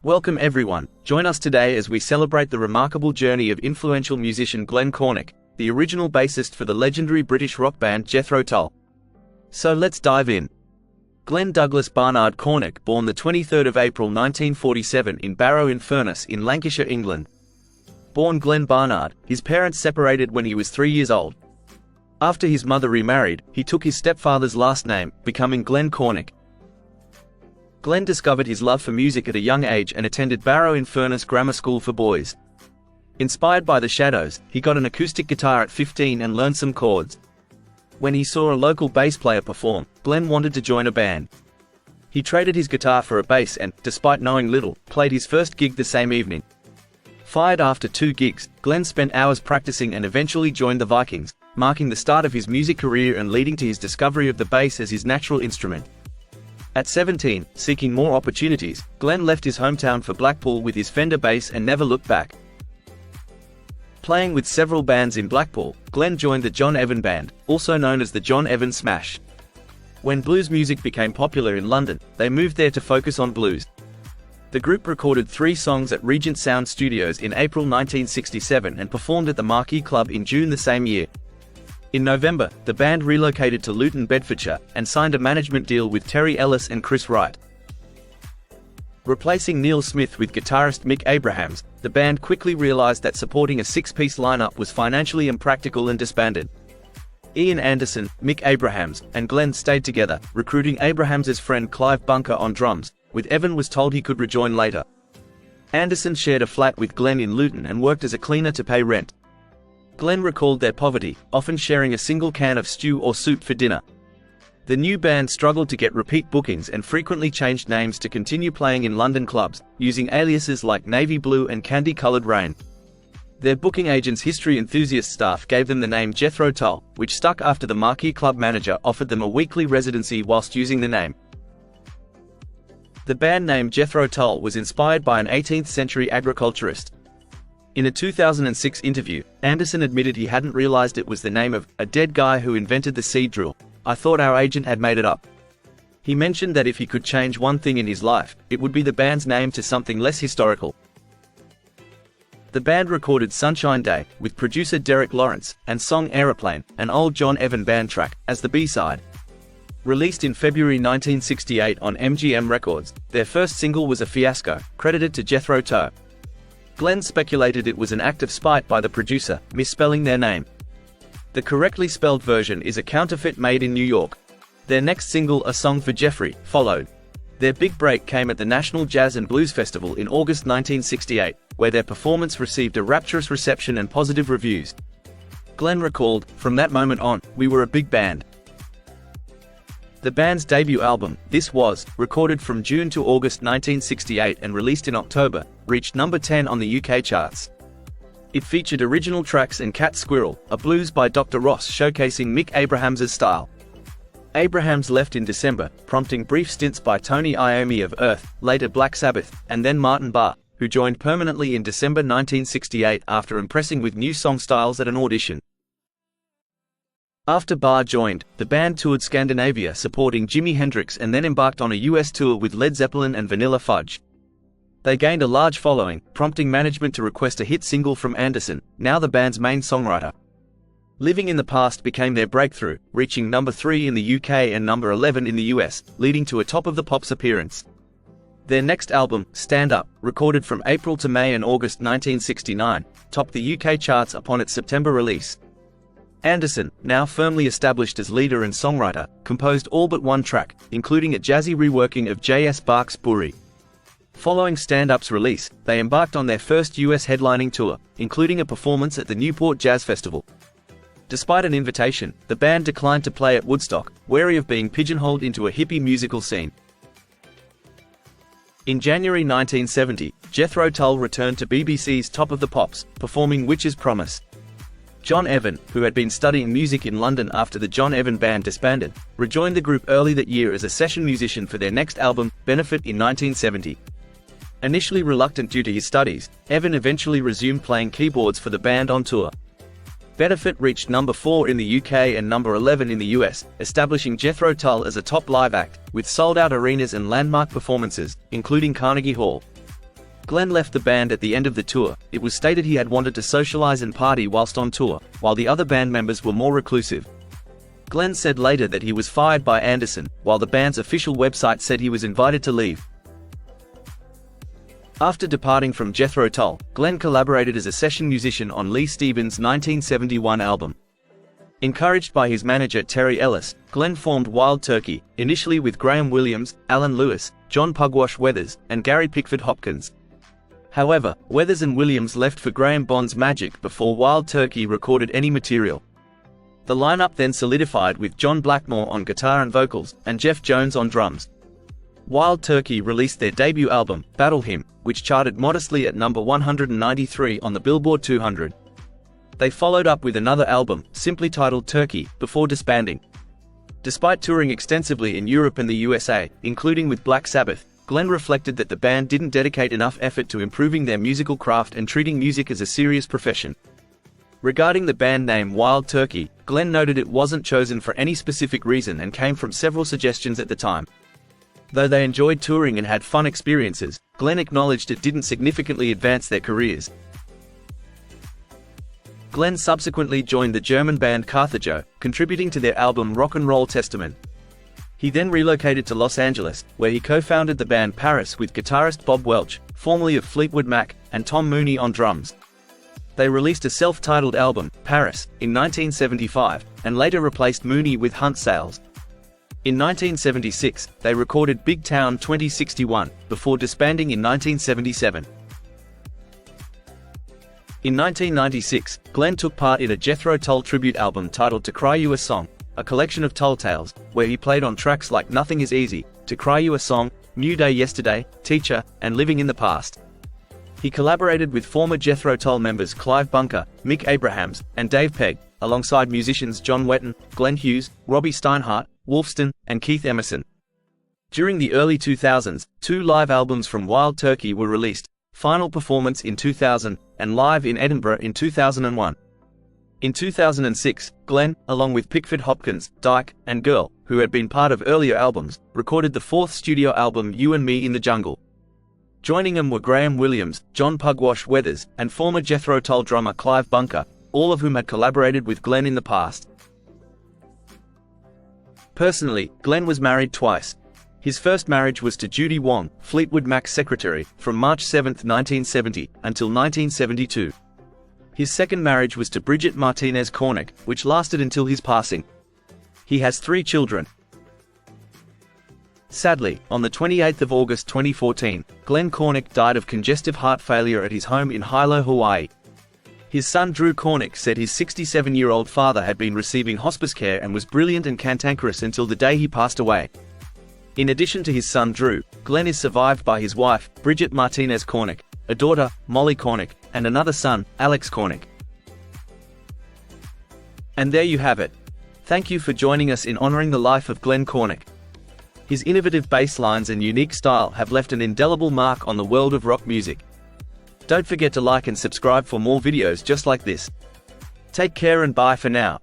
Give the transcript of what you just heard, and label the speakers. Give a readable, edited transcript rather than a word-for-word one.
Speaker 1: Welcome everyone, join us today as we celebrate the remarkable journey of influential musician Glenn Cornick, the original bassist for the legendary British rock band Jethro Tull. So let's dive in. Glenn Douglas Barnard Cornick, born the 23rd of April 1947 in Barrow-in-Furness in Lancashire, England. Born Glenn Barnard, his parents separated when he was 3 years old. After his mother remarried, he took his stepfather's last name, becoming Glenn Cornick. Glenn discovered his love for music at a young age and attended Barrow-in-Furness Grammar School for Boys. Inspired by the Shadows, he got an acoustic guitar at 15 and learned some chords. When he saw a local bass player perform, Glenn wanted to join a band. He traded his guitar for a bass and, despite knowing little, played his first gig the same evening. Fired after 2 gigs, Glenn spent hours practicing and eventually joined the Vikings, marking the start of his music career and leading to his discovery of the bass as his natural instrument. At 17, seeking more opportunities, Glenn left his hometown for Blackpool with his Fender bass and never looked back. Playing with several bands in Blackpool, Glenn joined the John Evan Band, also known as the John Evan Smash. When blues music became popular in London, they moved there to focus on blues. The group recorded 3 songs at Regent Sound Studios in April 1967 and performed at the Marquee Club in June the same year. In November, the band relocated to Luton, Bedfordshire, and signed a management deal with Terry Ellis and Chris Wright. Replacing Neil Smith with guitarist Mick Abrahams, the band quickly realized that supporting a 6-piece lineup was financially impractical and disbanded. Ian Anderson, Mick Abrahams, and Glenn stayed together, recruiting Abrahams's friend Clive Bunker on drums, with Evan was told he could rejoin later. Anderson shared a flat with Glenn in Luton and worked as a cleaner to pay rent. Glenn recalled their poverty, often sharing a single can of stew or soup for dinner. The new band struggled to get repeat bookings and frequently changed names to continue playing in London clubs, using aliases like Navy Blue and Candy Coloured Rain. Their booking agent's history enthusiast staff gave them the name Jethro Tull, which stuck after the Marquee Club manager offered them a weekly residency whilst using the name. The band name Jethro Tull was inspired by an 18th-century agriculturist. In a 2006 interview, Anderson admitted he hadn't realized it was the name of a dead guy who invented the seed drill. "I thought our agent had made it up." He mentioned that if he could change one thing in his life, it would be the band's name to something less historical. The band recorded Sunshine Day, with producer Derek Lawrence, and song Aeroplane, an old John Evan band track, as the B-side. Released in February 1968 on MGM Records, their first single was a fiasco, credited to Jethro Tull. Glenn speculated it was an act of spite by the producer, misspelling their name. The correctly spelled version is a counterfeit made in New York. Their next single, A Song for Jeffrey, followed. Their big break came at the National Jazz and Blues Festival in August 1968, where their performance received a rapturous reception and positive reviews. Glenn recalled, "From that moment on, we were a big band." The band's debut album, This Was, recorded from June to August 1968 and released in October, reached number 10 on the UK charts. It featured original tracks and Cat Squirrel, a blues by Dr. Ross showcasing Mick Abrahams's style. Abrahams left in December, prompting brief stints by Tony Iommi of Earth, later Black Sabbath, and then Martin Barre, who joined permanently in December 1968 after impressing with new song styles at an audition. After Barre joined, the band toured Scandinavia supporting Jimi Hendrix and then embarked on a US tour with Led Zeppelin and Vanilla Fudge. They gained a large following, prompting management to request a hit single from Anderson, now the band's main songwriter. Living in the Past became their breakthrough, reaching number 3 in the UK and number 11 in the US, leading to a Top of the Pops appearance. Their next album, Stand Up, recorded from April to May and August 1969, topped the UK charts upon its September release. Anderson, now firmly established as leader and songwriter, composed all but one track, including a jazzy reworking of J.S. Bach's Bourrée. Following Stand Up's release, they embarked on their first US headlining tour, including a performance at the Newport Jazz Festival. Despite an invitation, the band declined to play at Woodstock, wary of being pigeonholed into a hippie musical scene. In January 1970, Jethro Tull returned to BBC's Top of the Pops, performing Witch's Promise. John Evan, who had been studying music in London after the John Evan Band disbanded, rejoined the group early that year as a session musician for their next album, Benefit, in 1970. Initially reluctant due to his studies, Evan eventually resumed playing keyboards for the band on tour. Benefit reached number 4 in the UK and number 11 in the US, establishing Jethro Tull as a top live act, with sold-out arenas and landmark performances, including Carnegie Hall. Glenn left the band at the end of the tour. It was stated he had wanted to socialize and party whilst on tour, while the other band members were more reclusive. Glenn said later that he was fired by Anderson, while the band's official website said he was invited to leave. After departing from Jethro Tull, Glenn collaborated as a session musician on Lee Stevens' 1971 album. Encouraged by his manager Terry Ellis, Glenn formed Wild Turkey, initially with Graham Williams, Alan Lewis, John Pugwash Weathers, and Gary Pickford Hopkins. However, Weathers and Williams left for Graham Bond's Magic before Wild Turkey recorded any material. The lineup then solidified with John Blackmore on guitar and vocals, and Jeff Jones on drums. Wild Turkey released their debut album, Battle Hymn, which charted modestly at number 193 on the Billboard 200. They followed up with another album, simply titled Turkey, before disbanding. Despite touring extensively in Europe and the USA, including with Black Sabbath, Glenn reflected that the band didn't dedicate enough effort to improving their musical craft and treating music as a serious profession. Regarding the band name Wild Turkey, Glenn noted it wasn't chosen for any specific reason and came from several suggestions at the time. Though they enjoyed touring and had fun experiences, Glenn acknowledged it didn't significantly advance their careers. Glenn subsequently joined the German band Carthago, contributing to their album Rock and Roll Testament. He then relocated to Los Angeles, where he co-founded the band Paris with guitarist Bob Welch, formerly of Fleetwood Mac, and Tom Mooney on drums. They released a self-titled album, Paris, in 1975, and later replaced Mooney with Hunt Sales. In 1976, they recorded Big Town 2061, before disbanding in 1977. In 1996, Glenn took part in a Jethro Tull tribute album titled To Cry You a Song, a collection of Tull tales, where he played on tracks like Nothing Is Easy, To Cry You a Song, New Day Yesterday, Teacher, and Living in the Past. He collaborated with former Jethro Tull members Clive Bunker, Mick Abrahams, and Dave Pegg, alongside musicians John Wetton, Glenn Hughes, Robbie Steinhardt, Wolfston, and Keith Emerson. During the early 2000s, 2 live albums from Wild Turkey were released, Final Performance in 2000, and Live in Edinburgh in 2001. In 2006, Glenn, along with Pickford Hopkins, Dyke, and Girl, who had been part of earlier albums, recorded the 4th studio album You and Me in the Jungle. Joining them were Graham Williams, John Pugwash Weathers, and former Jethro Tull drummer Clive Bunker, all of whom had collaborated with Glenn in the past. Personally, Glenn was married twice. His first marriage was to Judy Wong, Fleetwood Mac's secretary, from March 7, 1970, until 1972. His second marriage was to Bridget Martinez Cornick, which lasted until his passing. He has 3 children. Sadly, on the 28th of August 2014, Glenn Cornick died of congestive heart failure at his home in Hilo, Hawaii. His son Drew Cornick said his 67-year-old father had been receiving hospice care and was brilliant and cantankerous until the day he passed away. In addition to his son Drew, Glenn is survived by his wife, Bridget Martinez Cornick, a daughter, Molly Cornick, and another son, Alex Cornick. And there you have it. Thank you for joining us in honoring the life of Glenn Cornick. His innovative bass lines and unique style have left an indelible mark on the world of rock music. Don't forget to like and subscribe for more videos just like this. Take care and bye for now.